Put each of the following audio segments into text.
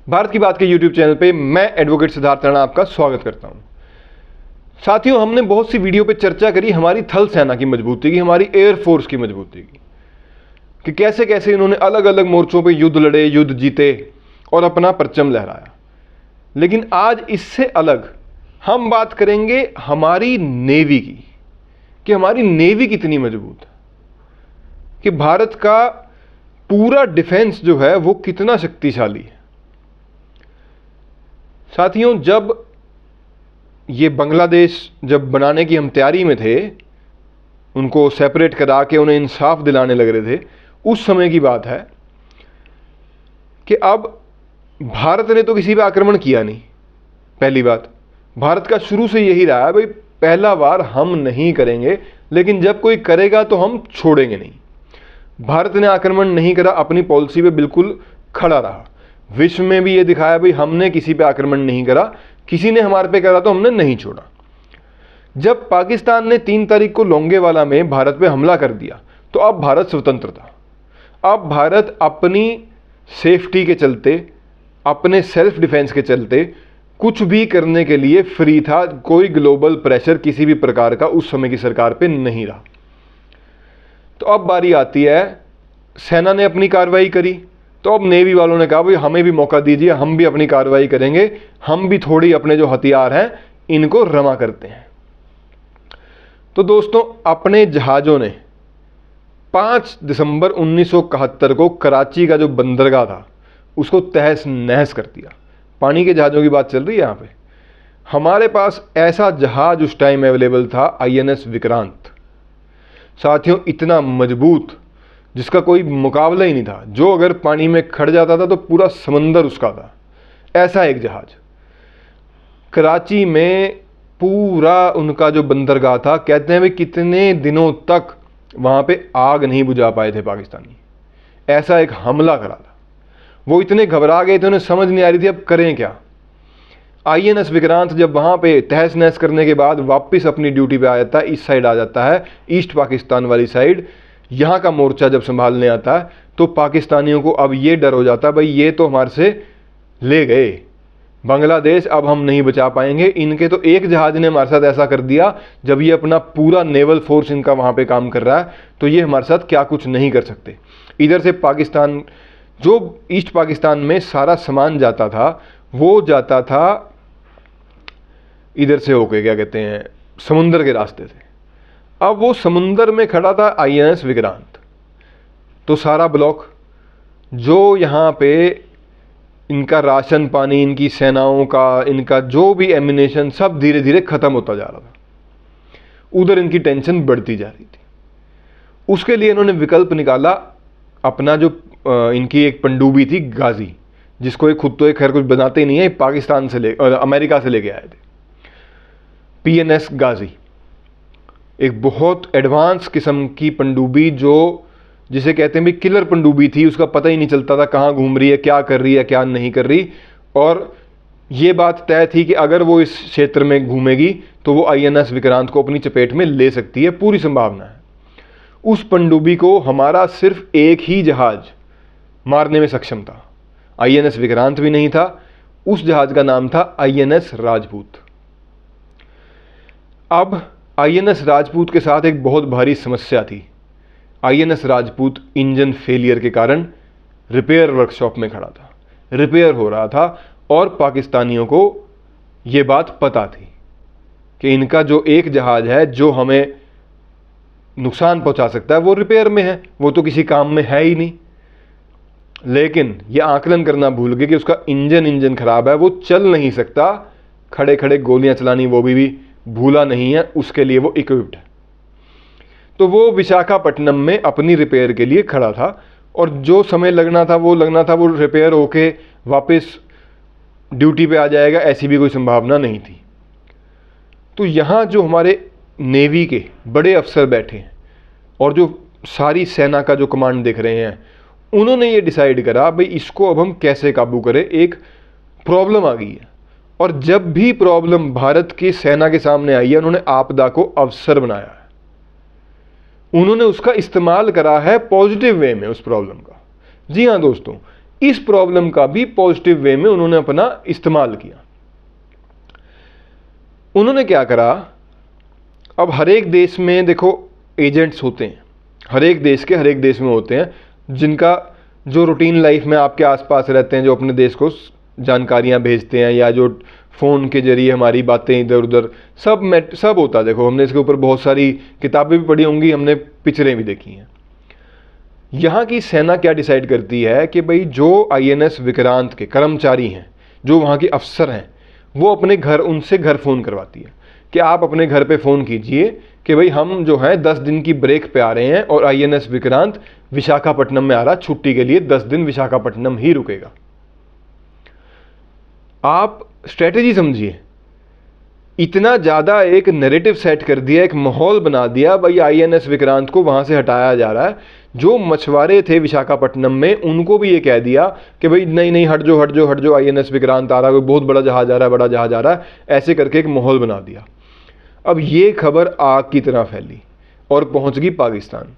भारत की बात के YouTube चैनल पे मैं एडवोकेट सिद्धार्थ राणा आपका स्वागत करता हूं। साथियों, हमने बहुत सी वीडियो पे चर्चा करी हमारी थल सेना की मजबूती की, हमारी एयरफोर्स की मजबूती की, कि कैसे कैसे इन्होंने अलग अलग मोर्चों पे युद्ध लड़े, युद्ध जीते और अपना परचम लहराया। लेकिन आज इससे अलग हम बात करेंगे हमारी नेवी की, कि हमारी नेवी कितनी मजबूत है, कि भारत का पूरा डिफेंस जो है वो कितना शक्तिशाली है। साथियों, जब ये बांग्लादेश जब बनाने की हम तैयारी में थे, उनको सेपरेट करा के उन्हें इंसाफ दिलाने लग रहे थे, उस समय की बात है कि अब भारत ने तो किसी पे आक्रमण किया नहीं। पहली बात, भारत का शुरू से यही रहा है, भाई पहला वार हम नहीं करेंगे, लेकिन जब कोई करेगा तो हम छोड़ेंगे नहीं। भारत ने आक्रमण नहीं करा, अपनी पॉलिसी पे बिल्कुल खड़ा रहा। विश्व में भी ये दिखाया भाई हमने किसी पे आक्रमण नहीं करा, किसी ने हमारे पे करा तो हमने नहीं छोड़ा। जब पाकिस्तान ने 3 तारीख को लोंगेवाला में भारत पे हमला कर दिया तो अब भारत स्वतंत्र था। अब भारत अपनी सेफ्टी के चलते, अपने सेल्फ डिफेंस के चलते कुछ भी करने के लिए फ्री था। कोई ग्लोबल प्रेशर किसी भी प्रकार का उस समय की सरकार पे नहीं रहा। तो अब बारी आती है, सेना ने अपनी कार्रवाई करी तो अब नेवी वालों ने कहा भाई हमें भी मौका दीजिए, हम भी अपनी कार्रवाई करेंगे, हम भी थोड़ी अपने जो हथियार हैं इनको रमा करते हैं। तो दोस्तों, अपने जहाज़ों ने 5 दिसंबर 1971 को कराची का जो बंदरगाह था उसको तहस नहस कर दिया। पानी के जहाज़ों की बात चल रही है यहाँ पे। हमारे पास ऐसा जहाज़ उस टाइम अवेलेबल था, INS विक्रांत। साथियों, इतना मजबूत जिसका कोई मुकाबला ही नहीं था, जो अगर पानी में खड़ जाता था तो पूरा समंदर उसका था। ऐसा एक जहाज कराची में पूरा उनका जो बंदरगाह था, कहते हैं भाई कितने दिनों तक वहाँ पे आग नहीं बुझा पाए थे पाकिस्तानी। ऐसा एक हमला करा था। वो इतने घबरा गए थे, उन्हें समझ नहीं आ रही थी अब करें क्या। INS विक्रांत जब वहाँ पे तहस नहस करने के बाद वापस अपनी ड्यूटी पे आ जाता है, इस साइड आ जाता है, ईस्ट पाकिस्तान वाली साइड, यहाँ का मोर्चा जब संभालने आता है, तो पाकिस्तानियों को अब ये डर हो जाता है भाई ये तो हमारे से ले गए बांग्लादेश, अब हम नहीं बचा पाएंगे। इनके तो एक जहाज ने हमारे साथ ऐसा कर दिया, जब ये अपना पूरा नेवल फोर्स इनका वहाँ पे काम कर रहा है तो ये हमारे साथ क्या कुछ नहीं कर सकते। इधर से पाकिस्तान, जो ईस्ट पाकिस्तान में सारा सामान जाता था, वो जाता था इधर से होके, क्या कहते हैं, समुंदर के रास्ते से। अब वो समुंदर में खड़ा था INS विक्रांत। तो सारा ब्लॉक जो यहाँ पे इनका राशन पानी, इनकी सेनाओं का, इनका जो भी एमिनेशन, सब धीरे धीरे ख़त्म होता जा रहा था। उधर इनकी टेंशन बढ़ती जा रही थी। उसके लिए इन्होंने विकल्प निकाला अपना, जो इनकी एक पनडुब्बी थी गाजी, जिसको ये खुद तो एक खैर कुछ बनाते ही नहीं है, पाकिस्तान से अमेरिका से लेके आए थे, PNS गाजी। एक बहुत एडवांस किस्म की पनडुब्बी, जो जिसे कहते हैं भी किलर पनडुब्बी थी। उसका पता ही नहीं चलता था कहाँ घूम रही है, क्या कर रही है, क्या नहीं कर रही। और ये बात तय थी कि अगर वो इस क्षेत्र में घूमेगी तो वो INS विक्रांत को अपनी चपेट में ले सकती है, पूरी संभावना है। उस पनडुब्बी को हमारा सिर्फ एक ही जहाज मारने में सक्षम था। INS विक्रांत भी नहीं था, उस जहाज का नाम था INS राजपूत। अब INS राजपूत के साथ एक बहुत भारी समस्या थी। INS राजपूत इंजन फेलियर के कारण रिपेयर वर्कशॉप में खड़ा था, रिपेयर हो रहा था, और पाकिस्तानियों को ये बात पता थी कि इनका जो एक जहाज है जो हमें नुकसान पहुंचा सकता है वो रिपेयर में है, वो तो किसी काम में है ही नहीं। लेकिन ये आकलन करना भूल गए कि उसका इंजन खराब है, वो चल नहीं सकता। खड़े खड़े गोलियां चलानी वो भी भूला नहीं है, उसके लिए वो इक्विप्ड है। तो वो विशाखापट्टनम में अपनी रिपेयर के लिए खड़ा था, और जो समय लगना था वो रिपेयर होके वापस ड्यूटी पे आ जाएगा, ऐसी भी कोई संभावना नहीं थी। तो यहाँ जो हमारे नेवी के बड़े अफसर बैठे हैं और जो सारी सेना का जो कमांड देख रहे हैं, उन्होंने ये डिसाइड करा भाई इसको अब हम कैसे काबू करें। एक प्रॉब्लम आ गई है, और जब भी प्रॉब्लम भारत की सेना के सामने आई है, उन्होंने आपदा को अवसर बनाया है। उन्होंने उसका इस्तेमाल करा है पॉजिटिव वे में उस प्रॉब्लम का। जी हाँ दोस्तों, इस प्रॉब्लम का भी पॉजिटिव वे में उन्होंने अपना इस्तेमाल किया। उन्होंने क्या करा, अब हर एक देश में देखो एजेंट्स होते हैं, हर एक देश के हर एक देश में होते हैं, जिनका जो रूटीन लाइफ में आपके आसपास रहते हैं, जो अपने देश को जानकारियां भेजते हैं, या जो फ़ोन के जरिए हमारी बातें इधर उधर सब होता है। देखो हमने इसके ऊपर बहुत सारी किताबें भी पढ़ी होंगी, हमने पिक्चरें भी देखी हैं। यहाँ की सेना क्या डिसाइड करती है कि भाई जो INS विक्रांत के कर्मचारी हैं, जो वहाँ के अफसर हैं, वो अपने घर, उनसे घर फ़ोन करवाती है कि आप अपने घर पे फ़ोन कीजिए कि भाई हम जो है 10 दिन की ब्रेक पे आ रहे हैं और INS विक्रांत विशाखापट्टनम में आ रहा छुट्टी के लिए, 10 दिन विशाखापट्टनम ही रुकेगा। आप स्ट्रेटेजी समझिए, इतना ज़्यादा एक नैरेटिव सेट कर दिया, एक माहौल बना दिया, भाई INS विक्रांत को वहाँ से हटाया जा रहा है। जो मछुआरे थे विशाखापट्टनम में, उनको भी ये कह दिया कि भाई नहीं नहीं हट जो INS विक्रांत आ रहा है, कोई बहुत बड़ा जहाज आ रहा है, बड़ा जहाज आ रहा है, ऐसे करके एक माहौल बना दिया। अब ये खबर आग की तरह फैली और पहुँच गई पाकिस्तान।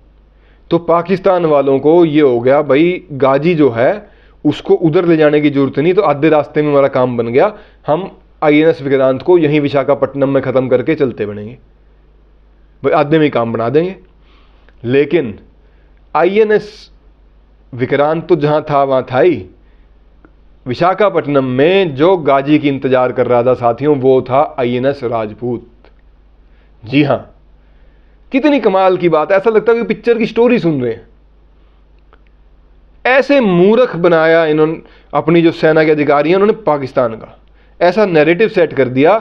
तो पाकिस्तान वालों को ये हो गया, भाई गाजी जो है उसको उधर ले जाने की जरूरत नहीं, तो आधे रास्ते में हमारा काम बन गया, हम INS विक्रांत को यहीं विशाखापट्टनम में ख़त्म करके चलते बनेंगे, भाई आधे में काम बना देंगे। लेकिन INS विक्रांत तो जहाँ था वहाँ था ही, विशाखापट्टनम में जो गाजी की इंतजार कर रहा था साथियों, वो था INS राजपूत। जी हाँ, कितनी कमाल की बात है, ऐसा लगता है कि पिक्चर की स्टोरी सुन रहे हैं। ऐसे मूर्ख बनाया इन्होंने, अपनी जो सेना के अधिकारी हैं उन्होंने पाकिस्तान का, ऐसा नैरेटिव सेट कर दिया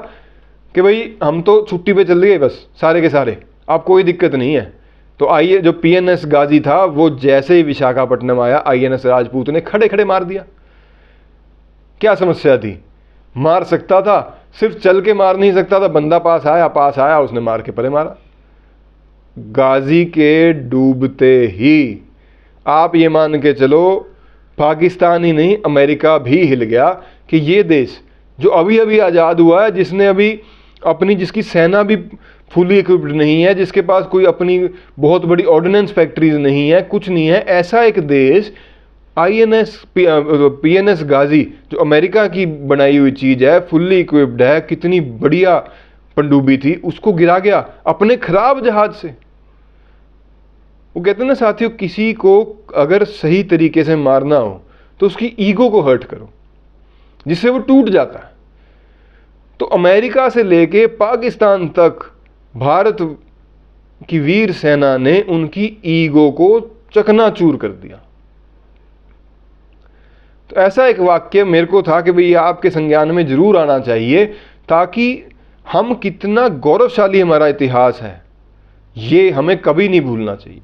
कि भाई हम तो छुट्टी पे चल गए बस सारे के सारे, अब कोई दिक्कत नहीं है। तो आइए, जो PNS गाजी था वो जैसे ही विशाखापट्टनम आया, INS राजपूत ने खड़े खड़े मार दिया। क्या समस्या थी, मार सकता था, सिर्फ चल के मार नहीं सकता था, बंदा पास आया उसने मार के परे मारा। गाजी के डूबते ही आप ये मान के चलो, पाकिस्तान ही नहीं अमेरिका भी हिल गया कि ये देश जो अभी अभी आज़ाद हुआ है, जिसने अभी अपनी, जिसकी सेना भी फुली इक्विप्ड नहीं है, जिसके पास कोई अपनी बहुत बड़ी ऑर्डिनेंस फैक्ट्रीज नहीं है, कुछ नहीं है, ऐसा एक देश PNS गाजी जो अमेरिका की बनाई हुई चीज़ है, फुल्ली इक्विप्ड है, कितनी बढ़िया पनडुब्बी थी, उसको गिरा गया अपने खराब जहाज से। वो कहते हैं ना साथियों, किसी को अगर सही तरीके से मारना हो तो उसकी ईगो को हर्ट करो, जिससे वो टूट जाता है। तो अमेरिका से लेके पाकिस्तान तक भारत की वीर सेना ने उनकी ईगो को चकनाचूर कर दिया। तो ऐसा एक वाक्य मेरे को था कि भाई आपके संज्ञान में जरूर आना चाहिए, ताकि हम कितना गौरवशाली हमारा इतिहास है ये हमें कभी नहीं भूलना चाहिए।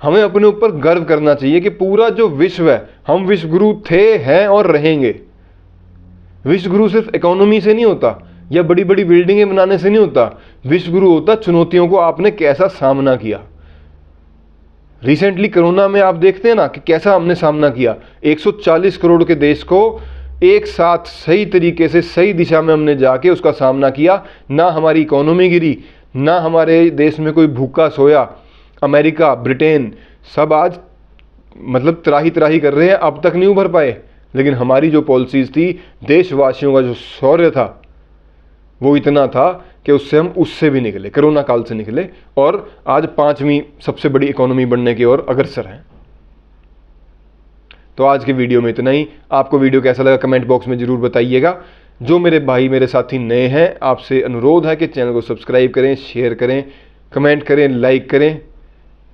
हमें अपने ऊपर गर्व करना चाहिए कि पूरा जो विश्व है, हम विश्वगुरु थे, हैं और रहेंगे। विश्वगुरु सिर्फ इकोनॉमी से नहीं होता या बड़ी बड़ी बिल्डिंगें बनाने से नहीं होता, विश्वगुरु होता चुनौतियों को आपने कैसा सामना किया। रिसेंटली कोरोना में आप देखते हैं ना कि कैसा हमने सामना किया। 140 करोड़ के देश को एक साथ सही तरीके से सही दिशा में हमने जाके उसका सामना किया। ना हमारी इकोनॉमी गिरी, ना हमारे देश में कोई भूखा सोया। अमेरिका, ब्रिटेन सब आज मतलब त्राही त्राही कर रहे हैं, अब तक नहीं उभर पाए। लेकिन हमारी जो पॉलिसीज़ थी, देशवासियों का जो शौर्य था वो इतना था कि उससे भी निकले, कोरोना काल से निकले और आज 5वीं सबसे बड़ी इकोनॉमी बनने की ओर अग्रसर हैं। तो आज के वीडियो में इतना ही। आपको वीडियो कैसा लगा कमेंट बॉक्स में ज़रूर बताइएगा। जो मेरे भाई मेरे साथी नए हैं, आपसे अनुरोध है कि चैनल को सब्सक्राइब करें, शेयर करें, कमेंट करें, लाइक करें।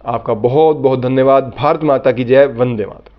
आपका बहुत बहुत धन्यवाद। भारत माता की जय। वंदे मातरम।